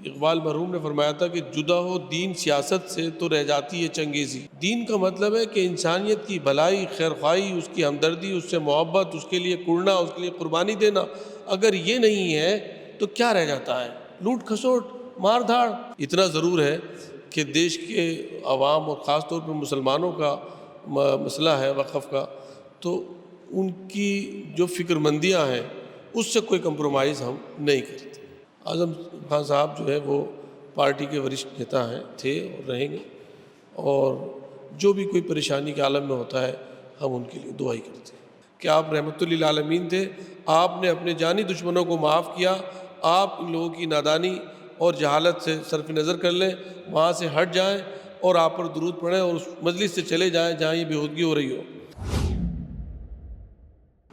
اقبال مرحوم نے فرمایا تھا کہ جدا ہو دین سیاست سے تو رہ جاتی ہے چنگیزی۔ دین کا مطلب ہے کہ انسانیت کی بھلائی، خیر خواہی، اس کی ہمدردی، اس سے محبت، اس کے لیے کڑنا، اس کے لیے قربانی دینا۔ اگر یہ نہیں ہے تو کیا رہ جاتا ہے؟ لوٹ کھسوٹ، مار دھاڑ۔ اتنا ضرور ہے کہ دیش کے عوام اور خاص طور پر مسلمانوں کا مسئلہ ہے وقف کا، تو ان کی جو فکر مندیاں ہیں اس سے کوئی کمپرومائز ہم نہیں کرتے۔ اعظم خان صاحب جو ہے وہ پارٹی کے وریشٹھ نیتا ہیں، تھے اور رہیں گے، اور جو بھی کوئی پریشانی کے عالم میں ہوتا ہے ہم ان کے لیے دعائی کرتے ہیں کہ آپ رحمت للعالمین تھے، آپ نے اپنے جانی دشمنوں کو معاف کیا۔ آپ ان لوگوں کی نادانی اور جہالت سے صرف نظر کر لیں، وہاں سے ہٹ جائیں اور آپ پر درود پڑھیں اور اس مجلس سے چلے جائیں جہاں یہ بےہودگی ہو رہی ہو۔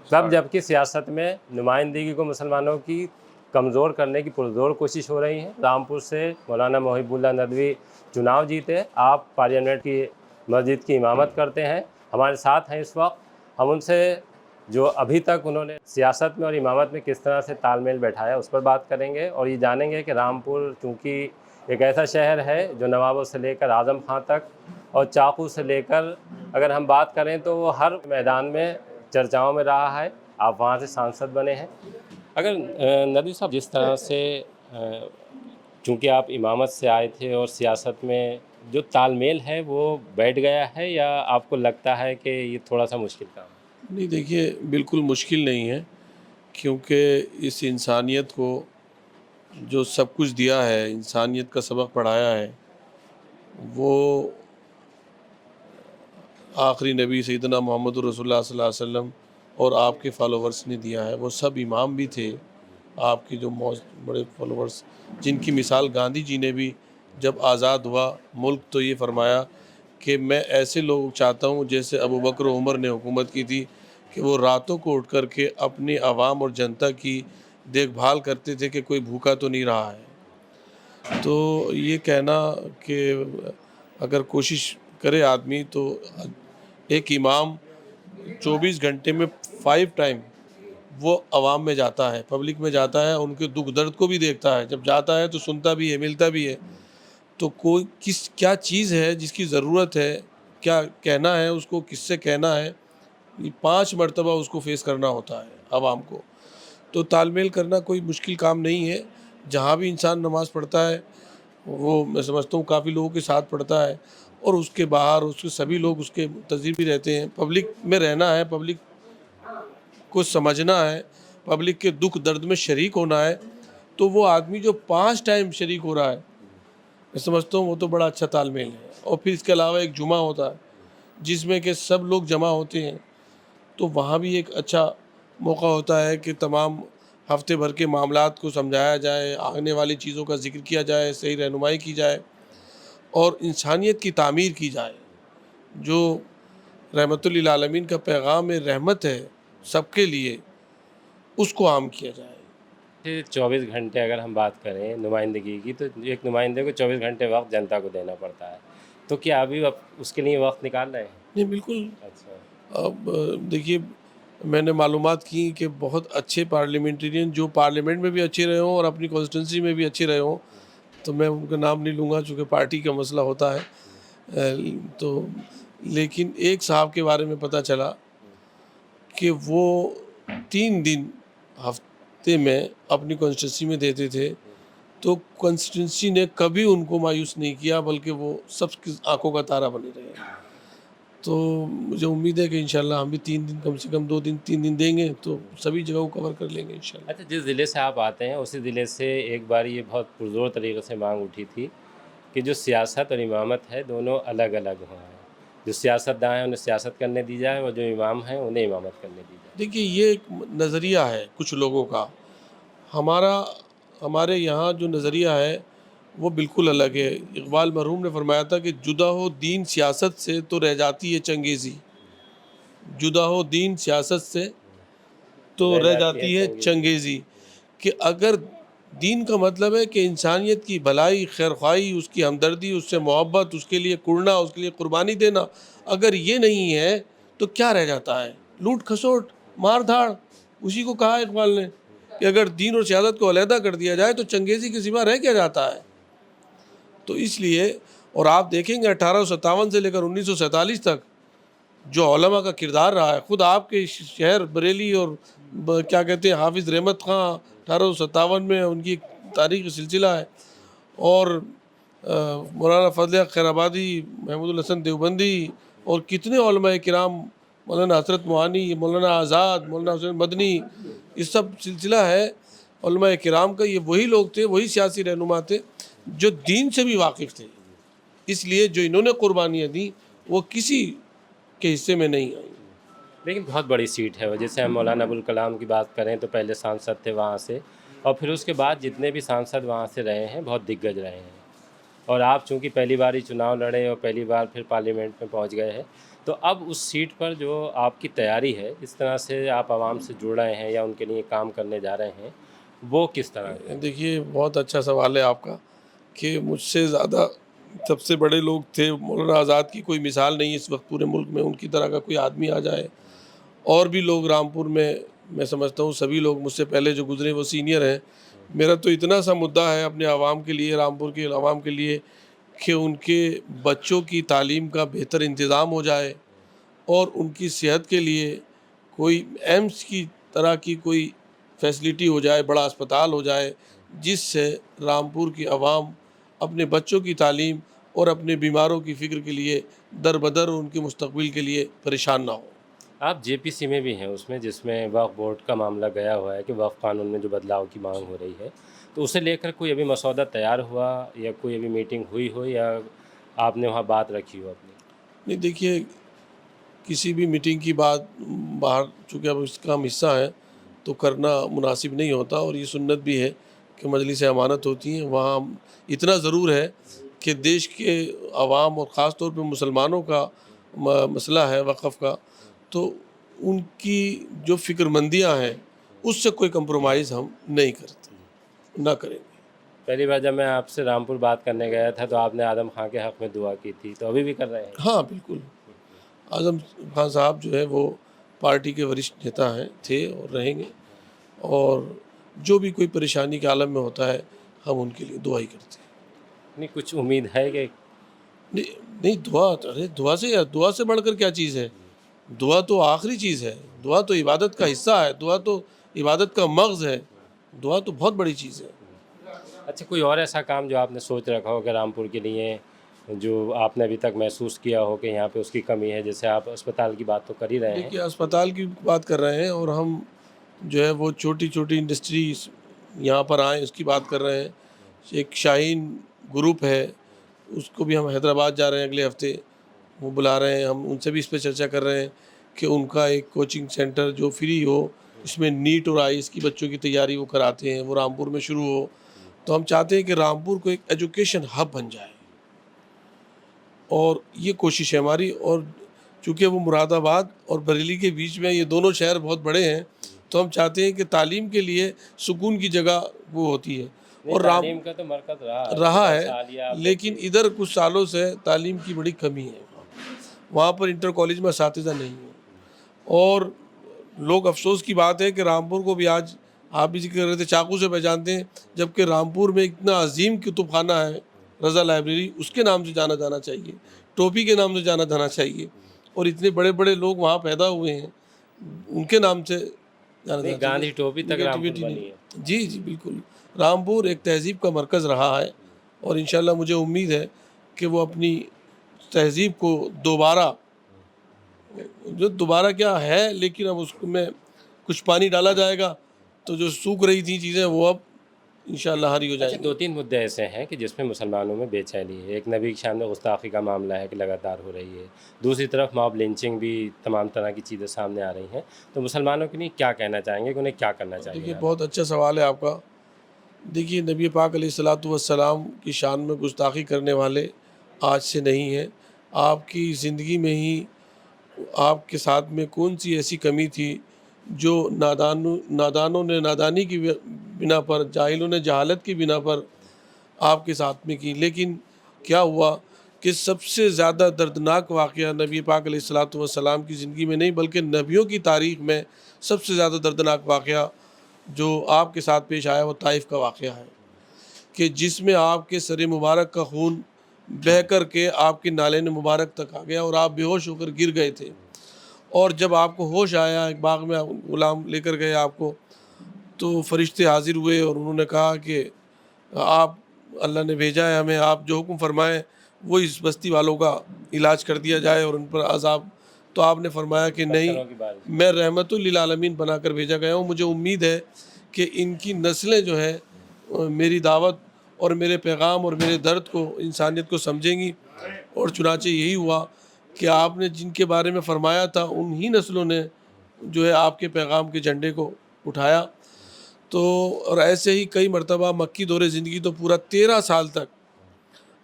تب جبکہ سیاست میں نمائندگی کو مسلمانوں کی کمزور کرنے کی پرزور کوشش ہو رہی ہے۔ رامپور سے مولانا محب اللہ ندوی چناؤ جیتے، آپ پارلیمنٹ کی مسجد کی امامت کرتے ہیں، ہمارے ساتھ ہیں اس وقت۔ ہم ان سے جو ابھی تک انہوں نے سیاست میں اور امامت میں کس طرح سے تال میل بیٹھایا اس پر بات کریں گے، اور یہ جانیں گے کہ رامپور چونکہ ایک ایسا شہر ہے جو نوابوں سے لے کر اعظم خان تک اور چاقو سے لے کر اگر ہم بات کریں تو وہ ہر میدان میں چرچاؤں میں رہا ہے۔ آپ وہاں سے سانسد بنے ہیں۔ اگر ندوی صاحب جس طرح سے چونکہ آپ امامت سے آئے تھے اور سیاست میں جو تال میل ہے وہ بیٹھ گیا ہے، یا آپ کو لگتا ہے کہ یہ تھوڑا سا مشکل کام ہے؟ نہیں، دیکھیے بالکل مشکل نہیں ہے، کیونکہ اس انسانیت کو جو سب کچھ دیا ہے، انسانیت کا سبق پڑھایا ہے، وہ آخری نبی سیدنا محمد رسول اللہ صلی اللہ علیہ وسلم اور آپ کے فالوورز نے دیا ہے۔ وہ سب امام بھی تھے، آپ کے جو بڑے فالوورز، جن کی مثال گاندھی جی نے بھی جب آزاد ہوا ملک تو یہ فرمایا کہ میں ایسے لوگ چاہتا ہوں جیسے ابو بکر و عمر نے حکومت کی تھی، کہ وہ راتوں کو اٹھ کر کے اپنی عوام اور جنتا کی دیکھ بھال کرتے تھے کہ کوئی بھوکا تو نہیں رہا ہے۔ تو یہ کہنا کہ اگر کوشش کرے آدمی تو ایک امام 24 گھنٹے میں 5 ٹائم وہ عوام میں جاتا ہے، پبلک میں جاتا ہے، ان کے دکھ درد کو بھی دیکھتا ہے، جب جاتا ہے تو سنتا بھی ہے، ملتا بھی ہے۔ تو کوئی کیا چیز ہے جس کی ضرورت ہے، کیا کہنا ہے اس کو، کس سے کہنا ہے، 5 مرتبہ اس کو فیس کرنا ہوتا ہے عوام کو۔ تو تال میل کرنا کوئی مشکل کام نہیں ہے۔ جہاں بھی انسان نماز پڑھتا ہے وہ میں سمجھتا ہوں کافی لوگوں کے ساتھ پڑھتا ہے، اور اس کے باہر اس کے سبھی لوگ اس کے منتظر بھی رہتے ہیں۔ پبلک میں رہنا ہے، پبلک کو سمجھنا ہے، پبلک کے دکھ درد میں شریک ہونا ہے، تو وہ آدمی جو 5 ٹائم شریک ہو رہا ہے، میں سمجھتا ہوں وہ تو بڑا اچھا تال میل ہے۔ اور پھر اس کے علاوہ ایک جمعہ ہوتا ہے جس میں کہ سب لوگ جمع ہوتے ہیں، تو وہاں بھی ایک اچھا موقع ہوتا ہے کہ تمام ہفتے بھر کے معاملات کو سمجھایا جائے، آنے والی چیزوں کا ذکر کیا جائے، صحیح رہنمائی کی جائے اور انسانیت کی تعمیر کی جائے۔ جو رحمت للعالمین کا پیغام رحمت ہے سب کے لیے، اس کو عام کیا جائے۔ 24 گھنٹے اگر ہم بات کریں نمائندگی کی، تو ایک نمائندے کو 24 گھنٹے وقت جنتا کو دینا پڑتا ہے، تو کیا ابھی اس کے لیے وقت نکال رہے ہیں؟ نہیں، بالکل۔ اچھا، اب دیکھیے، میں نے معلومات کی کہ بہت اچھے پارلیمنٹرین جو پارلیمنٹ میں بھی اچھے رہے ہوں اور اپنی کانسٹیٹنسی میں بھی اچھے رہے ہوں، تو میں ان کا نام نہیں لوں گا چونکہ پارٹی کا مسئلہ ہوتا ہے، تو لیکن ایک صاحب کے بارے میں پتہ چلا کہ وہ 3 دن ہفتے میں اپنی کانسٹیٹنسی میں دیتے تھے، تو کانسٹیٹنسی نے کبھی ان کو مایوس نہیں کیا، بلکہ وہ سب کی آنکھوں کا تارہ بنے رہے۔ تو مجھے امید ہے کہ انشاءاللہ ہم بھی 3 دن کم سے کم 3 دن دیں گے تو سبھی جگہوں کو کور کر لیں گے انشاءاللہ۔ اچھا، جس ضلع سے آپ آتے ہیں اسی ضلع سے ایک بار یہ بہت پرزور طریقے سے مانگ اٹھی تھی کہ جو سیاست اور امامت ہے دونوں الگ الگ ہوں، جو سیاست داں ہیں انہیں سیاست کرنے دی جائے اور جو امام ہیں انہیں امامت کرنے دی جائے۔ دیکھیے، یہ ایک نظریہ ہے کچھ لوگوں کا، ہمارے یہاں جو نظریہ ہے وہ بالکل الگ ہے۔ اقبال مرحوم نے فرمایا تھا کہ جدا ہو دین سیاست سے تو رہ جاتی ہے چنگیزی، جدا ہو دین سیاست سے تو رہ جاتی ہے چنگیزی، کہ اگر دین کا مطلب ہے کہ انسانیت کی بھلائی، خیر خواہی، اس کی ہمدردی، اس سے محبت، اس کے لیے کڑنا، اس کے لیے قربانی دینا، اگر یہ نہیں ہے تو کیا رہ جاتا ہے؟ لوٹ کھسوٹ، مار دھاڑ، اسی کو کہا اقبال نے کہ اگر دین اور سیاست کو علیحدہ کر دیا جائے تو چنگیزی کے سوا رہ کیا جاتا ہے. تو اس لیے، اور آپ دیکھیں گے 1857 سے لے کر 1947 تک جو علماء کا کردار رہا ہے، خود آپ کے شہر بریلی اور کیا کہتے ہیں حافظ رحمت خان 1857 میں ان کی تاریخی سلسلہ ہے، اور مولانا فضل حق خیر آبادی، محمود الحسن دیوبندی، اور کتنے علماء کرام، مولانا حسرت موہانی، مولانا آزاد، مولانا حسین مدنی، یہ سب سلسلہ ہے علماء کرام کا. یہ وہی لوگ تھے، وہی سیاسی رہنما تھے جو دین سے بھی واقف تھے. اس لیے جو انہوں نے قربانیاں دیں وہ کسی کے حصے میں نہیں آئیں. لیکن بہت بڑی سیٹ ہے وہ. جیسے ہم مولانا ابوالکلام کی بات کریں تو پہلے سانسد تھے وہاں سے، اور پھر اس کے بعد جتنے بھی سانسد وہاں سے رہے ہیں بہت دگگج رہے ہیں. اور آپ چونکہ پہلی بار ہی چناؤ لڑے اور پہلی بار پھر پارلیمنٹ میں پہنچ گئے ہیں، تو اب اس سیٹ پر جو آپ کی تیاری ہے، اس طرح سے آپ عوام سے جڑ رہے ہیں یا ان کے لیے کام کرنے جا رہے ہیں، وہ کس طرح ہے؟ دیکھیے بہت اچھا سوال ہے آپ کا، کہ مجھ سے زیادہ سب سے بڑے لوگ تھے. مولانا آزاد کی کوئی مثال نہیں اس وقت پورے ملک میں، ان کی طرح کا کوئی آدمی آ جائے. اور بھی لوگ رامپور میں سمجھتا ہوں سبھی لوگ مجھ سے پہلے جو گزرے وہ سینئر ہیں. میرا تو اتنا سا مدعا ہے اپنے عوام کے لیے، رامپور کے عوام کے لیے، کہ ان کے بچوں کی تعلیم کا بہتر انتظام ہو جائے، اور ان کی صحت کے لیے کوئی ایمس کی طرح کی کوئی فیسلٹی ہو جائے، بڑا اسپتال ہو جائے، جس سے رامپور کی عوام اپنے بچوں کی تعلیم اور اپنے بیماروں کی فکر کے لیے در بدر ان کے مستقبل کے لیے پریشان نہ ہو. آپ جے پی سی میں بھی ہیں اس میں، جس میں وقف بورڈ کا معاملہ گیا ہوا ہے کہ وقف قانون میں جو بدلاؤ کی مانگ ہو رہی ہے، تو اسے لے کر کوئی ابھی مسودہ تیار ہوا یا کوئی ابھی میٹنگ ہوئی ہو یا آپ نے وہاں بات رکھی ہو اپنی؟ نہیں، دیکھیے کسی بھی میٹنگ کی بات باہر، چونکہ اب اس کا ہم حصہ ہیں تو کرنا مناسب نہیں ہوتا، اور یہ سنت بھی ہے کہ مجلس امانت ہوتی ہیں. وہاں اتنا ضرور ہے کہ دیش کے عوام اور خاص طور پہ مسلمانوں کا مسئلہ ہے وقف کا، تو ان کی جو فکر مندیاں ہیں اس سے کوئی کمپرومائز ہم نہیں کرتے، نہ کریں گے. پہلی بار جب میں آپ سے رامپور بات کرنے گیا تھا تو آپ نے اعظم خان کے حق میں دعا کی تھی، تو ابھی بھی کر رہے ہیں؟ ہاں بالکل. اعظم خان صاحب جو ہے وہ پارٹی کے وریشٹھ نیتا ہیں، تھے اور رہیں گے، اور جو بھی کوئی پریشانی کے عالم میں ہوتا ہے ہم ان کے لیے دعا ہی کرتے ہیں. نہیں کچھ امید ہے کہ نہیں دعا، ارے دعا سے بڑھ کر کیا چیز ہے؟ دعا تو آخری چیز ہے. دعا تو عبادت کا حصہ ہے، دعا تو عبادت کا مغز ہے. دعا تو بہت بڑی چیز ہے. اچھا کوئی اور ایسا کام جو آپ نے سوچ رکھا ہو کہ رامپور کے لیے، جو آپ نے ابھی تک محسوس کیا ہو کہ یہاں پہ اس کی کمی ہے؟ جیسے آپ اسپتال کی بات تو کر ہی رہے ہیں. دیکھیے اسپتال کی بات کر رہے ہیں، اور ہم جو ہے وہ چھوٹی چھوٹی انڈسٹریز یہاں پر آئیں اس کی بات کر رہے ہیں. ایک شاہین گروپ ہے، اس کو بھی ہم حیدرآباد جا رہے ہیں اگلے ہفتے، وہ بلا رہے ہیں. ہم ان سے بھی اس پہ چرچا کر رہے ہیں کہ ان کا ایک کوچنگ سینٹر جو فری ہو، اس میں نیٹ اور آئیس کی بچوں کی تیاری وہ کراتے ہیں، وہ رامپور میں شروع ہو. تو ہم چاہتے ہیں کہ رامپور کو ایک ایجوکیشن ہب بن جائے، اور یہ کوشش ہے ہماری. اور چونکہ وہ مراد آباد اور بریلی کے بیچ میں یہ دونوں شہر بہت بڑے ہیں، تو ہم چاہتے ہیں کہ تعلیم کے لیے سکون کی جگہ وہ ہوتی ہے. اور تعلیم کا تو مرکز رہا ہے، لیکن ادھر کچھ سالوں سے تعلیم کی بڑی کمی ہے. وہاں پر انٹر کالج میں اساتذہ نہیں ہیں، اور لوگ افسوس کی بات ہے کہ رامپور کو بھی آج آپ بھی ذکر کر رہے تھے چاقو سے پہچانتے ہیں، جبکہ رامپور میں اتنا عظیم کتب خانہ ہے رضا لائبریری، اس کے نام سے جانا جانا چاہیے، ٹوپی کے نام سے جانا جانا چاہیے. اور اتنے بڑے بڑے لوگ وہاں پیدا ہوئے ہیں، ان کے نام سے جانا جانا گاندھی ٹوپی تک رامپور نگیٹیوٹی بنی نہیں. ہے. جی جی بالکل. رامپور ایک تہذیب کا مرکز رہا ہے، اور انشاءاللہ مجھے امید ہے کہ وہ اپنی تہذیب کو دوبارہ کیا ہے، لیکن اب اس میں کچھ پانی ڈالا جائے گا تو جو سوکھ رہی تھی چیزیں وہ اب انشاءاللہ ہاری ہو جائیں اچھا گی. 2-3 مدعے ایسے ہیں کہ جس میں مسلمانوں میں بے چینی ہے. ایک نبی کی شان میں گستاخی کا معاملہ ہے کہ لگاتار ہو رہی ہے، دوسری طرف ماب لنچنگ بھی، تمام طرح کی چیزیں سامنے آ رہی ہیں. تو مسلمانوں کے لیے کیا کہنا چاہیں گے کہ انہیں کیا کرنا چاہیے؟ دیکھیے بہت اچھا سوال ہے آپ کا. دیکھیے نبی پاک علیہ الصلاۃ والسلام کی شان میں گستاخی کرنے والے آج سے نہیں ہیں. آپ کی زندگی میں ہی آپ کے ساتھ میں کون سی ایسی کمی تھی جو نادانوں نے نادانی کی بنا پر، جاہلوں نے جہالت کی بنا پر آپ کے ساتھ میں کی. لیکن کیا ہوا کہ سب سے زیادہ دردناک واقعہ نبی پاک علیہ الصلاۃ والسلام کی زندگی میں نہیں بلکہ نبیوں کی تاریخ میں سب سے زیادہ دردناک واقعہ جو آپ کے ساتھ پیش آیا وہ طائف کا واقعہ ہے کہ جس میں آپ کے سر مبارک کا خون بہہ کر کے آپ کے نالین مبارک تک آ گیا اور آپ بے ہوش ہو کر گر گئے تھے، اور جب آپ کو ہوش آیا ایک باغ میں غلام لے کر گئے آپ کو، تو فرشتے حاضر ہوئے اور انہوں نے کہا کہ آپ اللہ نے بھیجا ہے ہمیں، آپ جو حکم فرمائیں وہ اس بستی والوں کا علاج کر دیا جائے اور ان پر عذاب. تو آپ نے فرمایا کہ نہیں، پتھروں کی بارش. میں رحمت للعالمین بنا کر بھیجا گیا ہوں، مجھے امید ہے کہ ان کی نسلیں جو ہے میری دعوت اور میرے پیغام اور میرے درد کو، انسانیت کو سمجھیں گی. اور چنانچہ یہی ہوا کہ آپ نے جن کے بارے میں فرمایا تھا انہی نسلوں نے جو ہے آپ کے پیغام کے جھنڈے کو اٹھایا. تو اور ایسے ہی کئی مرتبہ مکی دور زندگی تو پورا 13 سال تک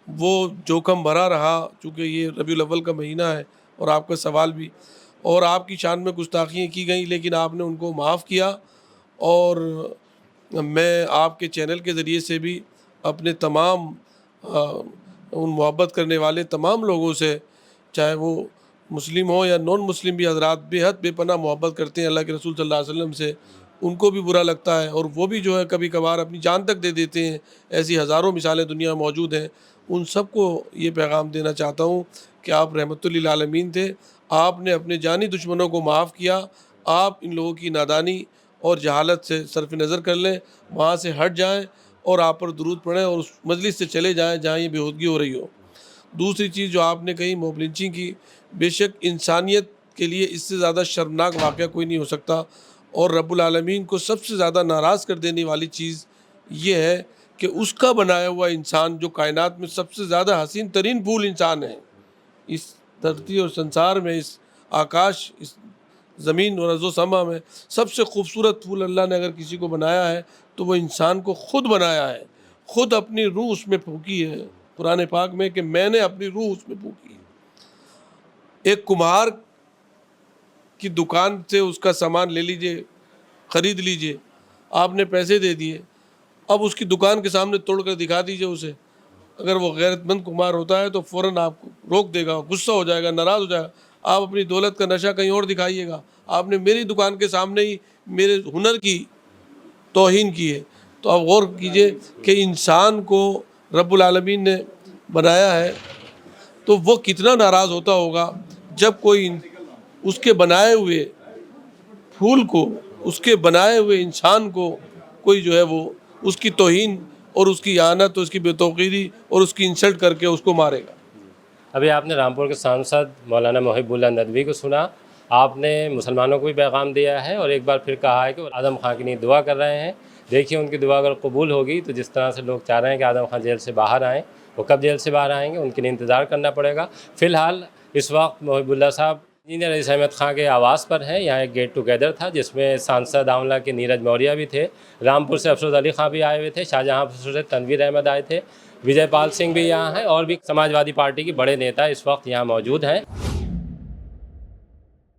وہ جوخم بھرا رہا، چونکہ یہ ربیع الاول کا مہینہ ہے اور آپ کا سوال بھی، اور آپ کی شان میں گستاخیاں کی گئیں لیکن آپ نے ان کو معاف کیا. اور میں آپ کے چینل کے ذریعے سے بھی اپنے تمام ان محبت کرنے والے تمام لوگوں سے، چاہے وہ مسلم ہوں یا نان مسلم بھی حضرات بے حد بے پناہ محبت کرتے ہیں اللہ کے رسول صلی اللہ علیہ وسلم سے، ان کو بھی برا لگتا ہے اور وہ بھی جو ہے کبھی کبھار اپنی جان تک دے دیتے ہیں. ایسی ہزاروں مثالیں دنیا میں موجود ہیں. ان سب کو یہ پیغام دینا چاہتا ہوں کہ آپ رحمت للعالمین تھے، آپ نے اپنے جانی دشمنوں کو معاف کیا. آپ ان لوگوں کی نادانی اور جہالت سے صرف نظر کر لیں، وہاں سے ہٹ جائیں اور آپ پر درود پڑھیں اور اس مجلس سے چلے جائیں جہاں یہ بےہودگی ہو رہی ہو. دوسری چیز جو آپ نے کہی موب لنچنگ کی، بے شک انسانیت کے لیے اس سے زیادہ شرمناک واقعہ کوئی نہیں ہو سکتا، اور رب العالمین کو سب سے زیادہ ناراض کر دینے والی چیز یہ ہے کہ اس کا بنایا ہوا انسان جو کائنات میں سب سے زیادہ حسین ترین پھول انسان ہے، اس دھرتی اور سنسار میں، اس آکاش، اس زمین اور ارض و سما میں سب سے خوبصورت پھول اللہ نے اگر کسی کو بنایا ہے تو وہ انسان کو خود بنایا ہے، خود اپنی روح اس میں پھونکی ہے قرآن پاک میں کہ میں نے اپنی روح اس میں پھونکی. ایک کمہار کی دکان سے اس کا سامان لے لیجئے، خرید لیجئے، آپ نے پیسے دے دیے، اب اس کی دکان کے سامنے توڑ کر دکھا دیجئے اسے. اگر وہ غیرت مند کمہار ہوتا ہے تو فوراً آپ کو روک دے گا، غصہ ہو جائے گا، ناراض ہو جائے گا. آپ اپنی دولت کا نشہ کہیں اور دکھائیے گا، آپ نے میری دکان کے سامنے ہی میرے ہنر کی توہین کی ہے. تو آپ غور کیجئے کہ انسان کو رب العالمین نے بنایا ہے تو وہ کتنا ناراض ہوتا ہوگا جب کوئی اس کے بنائے ہوئے پھول کو، اس کے بنائے ہوئے انسان کو کوئی جو ہے وہ اس کی توہین اور اس کی اہانت، اس کی بے توقیری اور اس کی انسلٹ کر کے اس کو مارے گا. ابھی آپ نے رامپور کے سانسد مولانا محب اللہ ندوی کو سنا. آپ نے مسلمانوں کو بھی پیغام دیا ہے اور ایک بار پھر کہا ہے کہ وہ اعظم خان کے لیے دعا کر رہے ہیں. دیکھیے ان کی دعا اگر قبول ہوگی تو جس طرح سے لوگ چاہ رہے ہیں کہ اعظم خان جیل سے باہر آئیں، وہ کب جیل سے باہر آئیں گے ان کے لیے انتظار کرنا پڑے گا. فی الحال اس وقت محب اللہ صاحب انجینئر رئیس احمد خان کے آواز پر ہیں. یہاں ایک گیٹ ٹوگیدر تھا جس میں سانسد آملہ کے نیرج موریہ بھی تھے، رامپور سے افروز علی خان بھی آئے ہوئے تھے، شاہجہاں پور سے تنویر احمد آئے تھے، وجے پال سنگھ بھی یہاں ہیں، اور بھی سماجوادی پارٹی کے بڑے نیتا اس وقت یہاں موجود ہیں.